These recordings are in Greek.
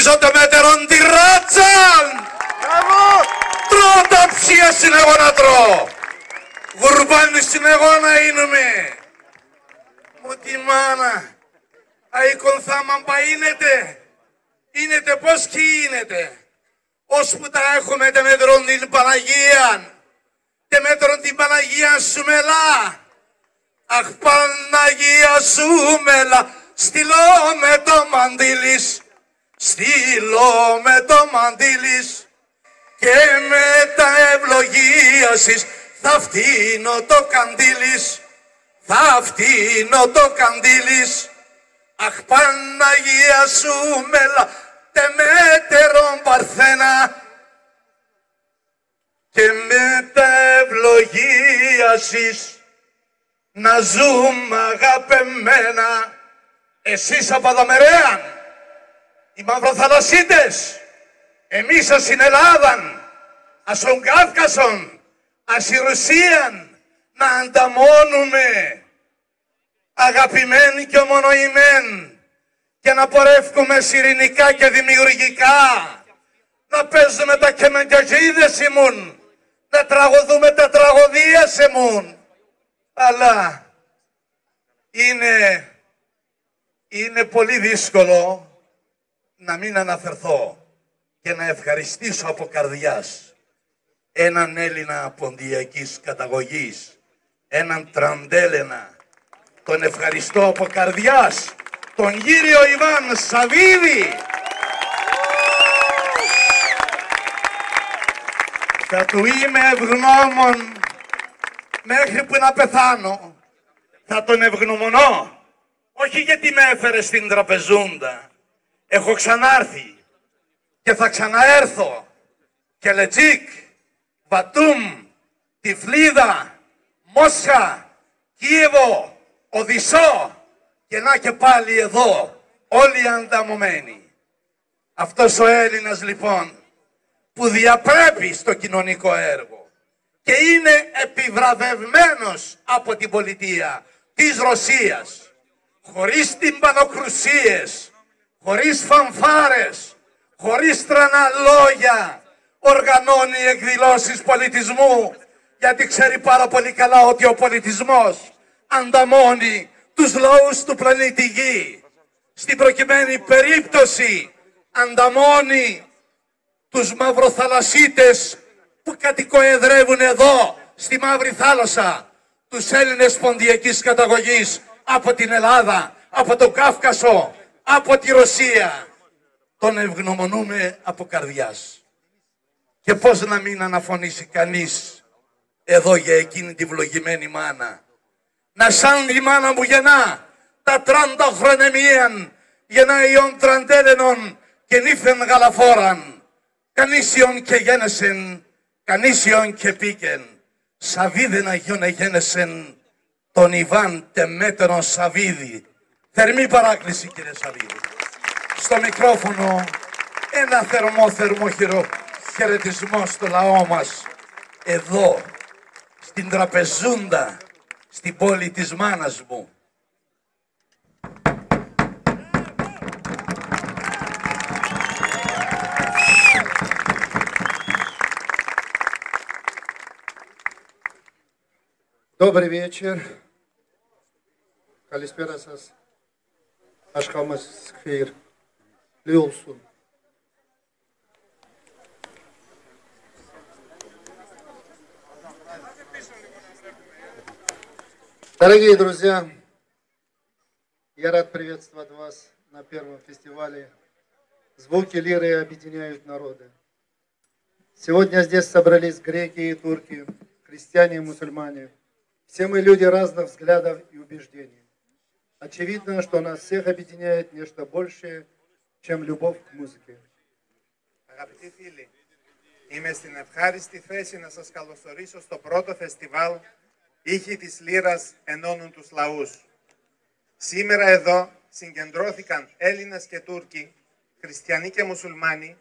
Χωρίζω το μέτερον τη ράτσαν. Τρώω τα ψία στην εγώ να τρώω. Γουρμπάνι στην εγώ ναείνουμε. Μου τη μάνα. Αίκον θάμαν παΐνετε. Ήνετε πως κι ήνετε. Ώσπου τα έχουμε τε μέτρον την Παναγία. Τε μέτρον την Παναγία σου μελά. Αχ Παναγία σου μελά. Στείλω με το μαντήλις. Στείλω με το μαντήλις. Και με τα ευλογίασης θα φτύνω το καντήλις. Θα φτύνω το καντήλις. Αχ Παναγία σου μελά. Τε μέτερον παρθένα. Και με τα ευλογίασης να ζούμε αγαπημένα. Εσείς από Παδομερέαν, οι Μαυροθαλασσίτες, εμείς ως την Ελλάδαν, ας τον Κάφκασον, ας η Ρουσίαν, να ανταμώνουμε αγαπημένοι και ομονοημένοι και να πορεύκουμε ειρηνικά και δημιουργικά, να παίζουμε τα κεμεντιαζίδες ημούν, να τραγωδούμε τα τραγωδίες ημούν. Αλλά είναι πολύ δύσκολο να μην αναφερθώ και να ευχαριστήσω από καρδιάς έναν Έλληνα ποντιακής καταγωγής, έναν Τραντέλενα. Τον ευχαριστώ από καρδιάς, τον κύριο Ιβάν Σαββίδη. Θα του είμαι ευγνώμων μέχρι που να πεθάνω. Θα τον ευγνωμονώ. Όχι γιατί με έφερε στην τραπεζούντα. Έχω ξανάρθει και θα ξαναέρθω. Κελετζίκ, Μπατούμ, Τυφλίδα, Μόσχα, Κίεβο, Οδυσσό και να και πάλι εδώ, όλοι ανταμωμένοι. Αυτός ο Έλληνας λοιπόν που διαπρέπει στο κοινωνικό έργο και είναι επιβραβευμένος από την πολιτεία της Ρωσίας, χωρίς τυμπανοκρουσίες, χωρίς φανφάρες, στρανά λόγια, οργανώνει εκδηλώσεις πολιτισμού, γιατί ξέρει πάρα πολύ καλά ότι ο πολιτισμός ανταμώνει τους λαούς του πλανήτη Γη. Στην προκειμένη περίπτωση ανταμώνει τους μαυροθαλασσίτες που κατοικοεδρεύουν εδώ στη Μαύρη Θάλασσα, τους Έλληνες ποντιακής καταγωγής από την Ελλάδα, από τον Κάφκασο, από τη Ρωσία. Τον ευγνωμονούμε από καρδιάς. Και πώς να μην αναφωνήσει κανείς εδώ για εκείνη τη βλογημένη μάνα. Να σαν τη μάνα μου γεννά τα 30 χρονεμίαν, γεννά ιον Τραντέλενον και νύφεν γαλαφόραν. Κανίσιον και γένεσεν, κανίσιον και πήκεν. Σαβίδεν αγιον γένεσεν τον Ιβάν Τεμέτερον Σαββίδη. Θερμή παράκληση κύριε Σαββίδη. Στο μικρόφωνο ένα θερμό χαιρετισμό στο λαό μας. Εδώ, στην τραπεζούντα, στην πόλη της μάνας μου. Добрый вечер. Καλησπέρα σας. Ашхамас Хейр. Лёлсун. Дорогие друзья, я рад приветствовать вас на первом фестивале «Звуки лиры объединяют народы». Сегодня здесь собрались греки и турки, христиане и мусульмане. Все мы люди разных взглядов и убеждений. Очевидно, что нас всех объединяет нечто большее, чем любовь к музыке. Αγαπητοί φίλοι, είμαι στην ευχάριστη θέση να σας καλωσορίσω στο πρώτο φεστιβάλ «Ήχοι της Λύρας ενώνουν τους λαούς». Σήμερα εδώ συγκεντρώθηκαν Έλληνες και Τούρκοι, χριστιανοί και μουσουλμάνοι.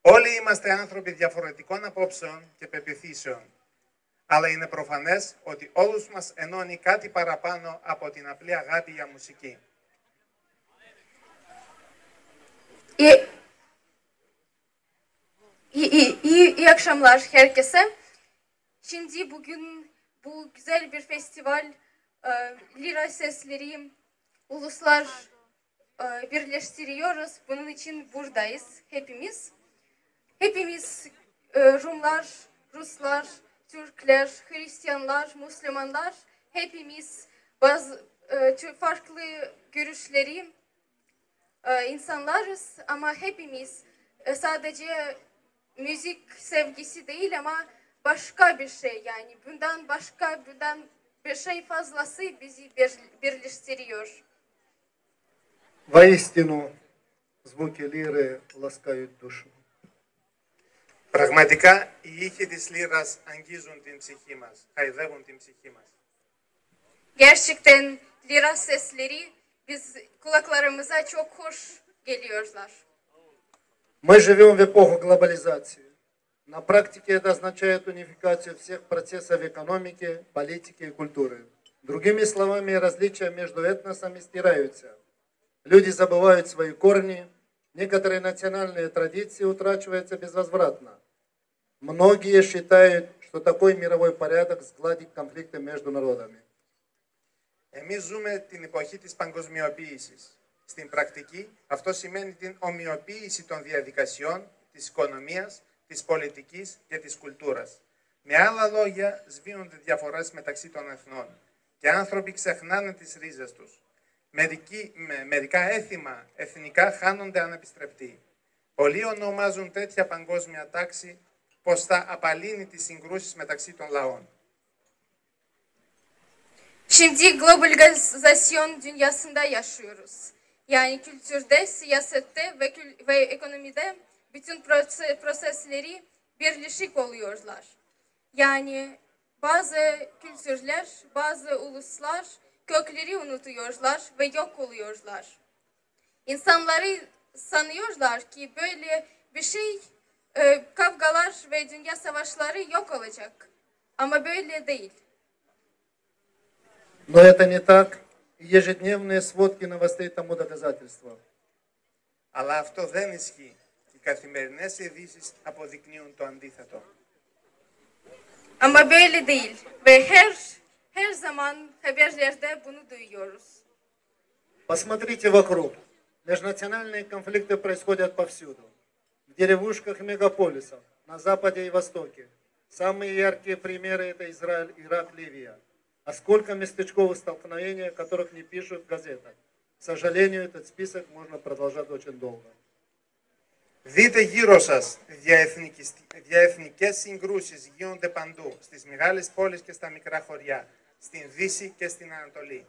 Όλοι είμαστε άνθρωποι διαφορετικών απόψεων και πεποιθήσεων. Αλλά είναι προφανές ότι όλους μας ενώνει κάτι παραπάνω από την απλή αγάπη για μουσική. akşamlar herkese. Şimdi bugün bu güzel bir festival, Lira Sesleri, uluslar birleştiriyoruz. Bunun için buradayız hepimiz. Hepimiz Rumlar, Ruslar, Türkler, Hristiyanlar, Müslümanlar, hepimiz bazı farklı görüşleri insanlarız ama hepimiz sadece müzik sevgisi değil ama başka bir şey, yani bundan bir şey fazlası bizi birleştiriyor. Воистину, звуки лиры ласкают душу. Πραγματικά οι ήχοι της λύρας αγγίζουν την ψυχή μας, χαϊδεύουν την ψυχή μας. Gerçekten lira sesleri kulaklarımıza çok hoş geliyorlar. Мы живем в эпоху глобализации. На практике это означает унификацию всех процессов экономики, политики и культуры. Другими словами, различия между этносами стираются. Люди забывают свои корни, некоторые национальные традиции утрачиваются безвозвратно. Многие считают, что такой мировой порядок сгладит конфликты между народами. Εμείς ζούμε την εποχή της παγκοσμιοποίησης. Στην πρακτική, αυτό σημαίνει την ομοιοποίηση των διαδικασιών, της οικονομίας, της πολιτικής και της κουλτούρας. Με άλλα λόγια, σβήνονται διαφορές μεταξύ των εθνών και άνθρωποι ξεχνάνε τις ρίζες τους. Μερικά έθιμα εθνικά χάνονται ανεπιστρεπτοί. Πολλοί ονομάζουν τέτοια παγκόσμια τάξη πως θα απαλύνει τις συγκρούσεις μεταξύ των λαών. Şimdi globalizasyon dünyasında yaşıyoruz. Yani kültürde, siyasette ve ekonomide bütün prosesleri birleşik oluyorlar. Yani bazı kültürler, bazı uluslar kökleri unutuyorlar ve yok oluyorlar. İnsanları sanıyorlar ki böyle bir şey, kavgalar ve dünya savaşları yok olacak. Ama böyle değil. Но это не так. Ежедневные сводки новостей тому доказательство. Αλλά αυτό δεν ισχύει. Οι καθημερινές ειδήσεις αποδεικνύουν το αντίθετο. Ama böyle değil ve her zaman haberlerde bunu duyuyoruz. Посмотрите вокруг. Межнациональные конфликты происходят повсюду. В деревушках и мегаполисах, на Западе и Востоке. Самые яркие примеры это Израиль, Ирак, Ливия. А сколько местечковых столкновений, о которых не пишут в газетах. К сожалению, этот список можно продолжать очень долго. Δείτε γύρω σας, διαεθνικές συγκρούσεις γίνονται παντού, στις μεγάλες πόλεις και στα μικρά χωριά, στην Δύση και στην Ανατολή.